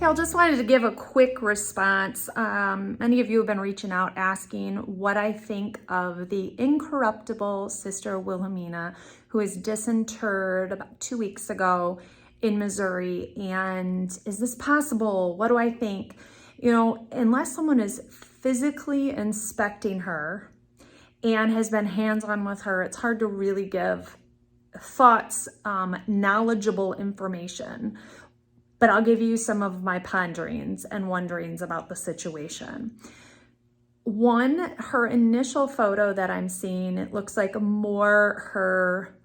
I just wanted to give a quick response. Many of you have been reaching out asking what I think of the incorruptible Sister Wilhelmina, who was disinterred about 2 weeks ago in Missouri. And is this possible? What do I think? You know, unless someone is physically inspecting her and has been hands-on with her, it's hard to really give thoughts, knowledgeable information. But I'll give you some of my ponderings and wonderings about the situation. One, her initial photo that I'm seeing, it looks like more her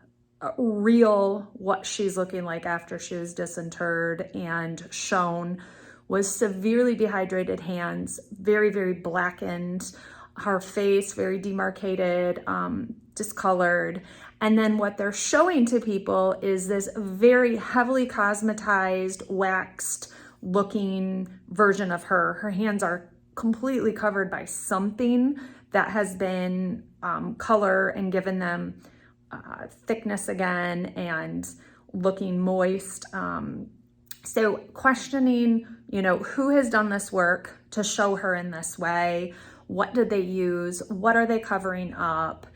real, what she's looking like after she was disinterred and shown, was severely dehydrated hands, very, very blackened, her face very demarcated, discolored. And then what they're showing to people is this very heavily cosmetized, waxed looking version of her. Her hands are completely covered by something that has been color and given them thickness again and looking moist. So questioning, you know, who has done this work to show her in this way? What did they use? What are they covering up?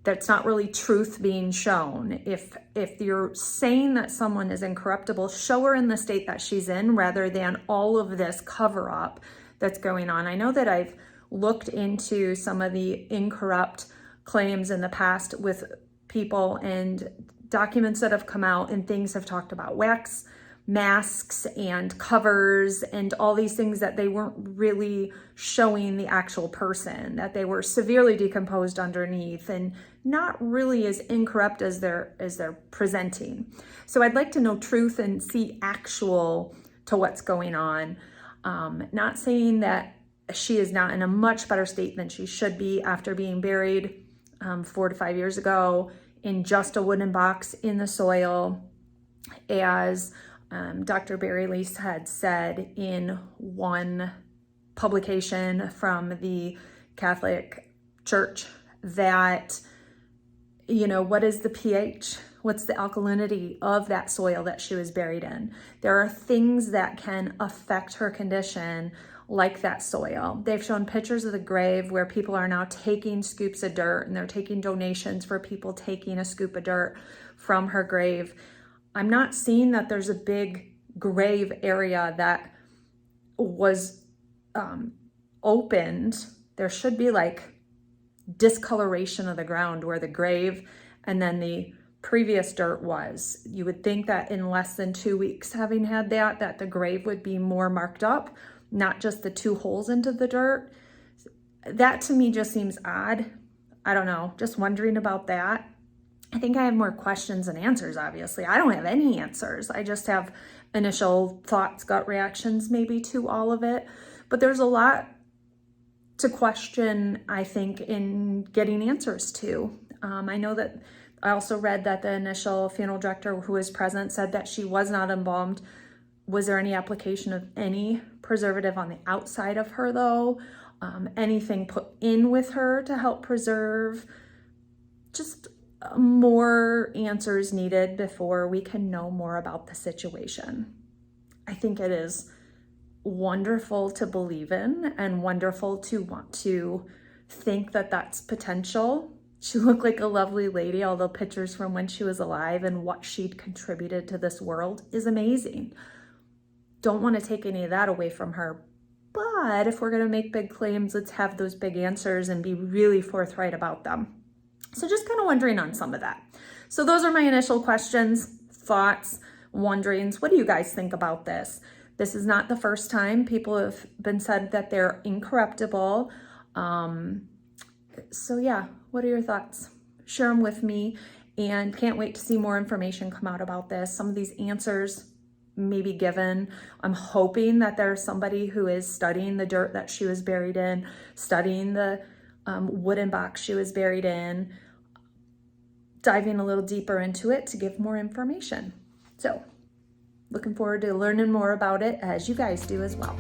That's not really truth being shown. If you're saying that someone is incorruptible, show her in the state that she's in rather than all of this cover up that's going on. I know that I've looked into some of the incorrupt claims in the past with people and documents that have come out, and things have talked about wax masks and covers and all these things that they weren't really showing the actual person, that they were severely decomposed underneath and not really as incorrupt as they're presenting. So I'd like to know truth and see actual to what's going on. Not saying that she is not in a much better state than she should be after being buried 4 to 5 years ago in just a wooden box in the soil, as Dr. Barry Lease had said in one publication from the Catholic Church that, you know, what is the pH? What's the alkalinity of that soil that she was buried in? There are things that can affect her condition, like that soil. They've shown pictures of the grave where people are now taking scoops of dirt, and they're taking donations for people taking a scoop of dirt from her grave. I'm not seeing that there's a big grave area that was opened. There should be like discoloration of the ground where the grave and then the previous dirt was. You would think that in less than 2 weeks having had that the grave would be more marked up, not just the 2 holes into the dirt. That to me just seems odd. I don't know, just wondering about that. I think I have more questions than answers, obviously. I don't have any answers. I just have initial thoughts, gut reactions maybe to all of it. But there's a lot to question, I think, in getting answers to. I know that I also read that the initial funeral director who was present said that she was not embalmed. Was there any application of any preservative on the outside of her though? Anything put in with her to help preserve? Just more answers needed before we can know more about the situation. I think it is wonderful to believe in and wonderful to want to think that that's potential. She looked like a lovely lady, although pictures from when she was alive and what she'd contributed to this world is amazing. Don't want to take any of that away from her. But if we're going to make big claims, let's have those big answers and be really forthright about them. So just kind of wondering on some of that. So those are my initial questions, thoughts, wonderings. What do you guys think about this? This is not the first time people have been said that they're incorruptible. So yeah, what are your thoughts? Share them with me, and can't wait to see more information come out about this. Some of these answers may be given. I'm hoping that there's somebody who is studying the dirt that she was buried in, studying the wooden box she was buried in, diving a little deeper into it to give more information. So looking forward to learning more about it, as you guys do as well.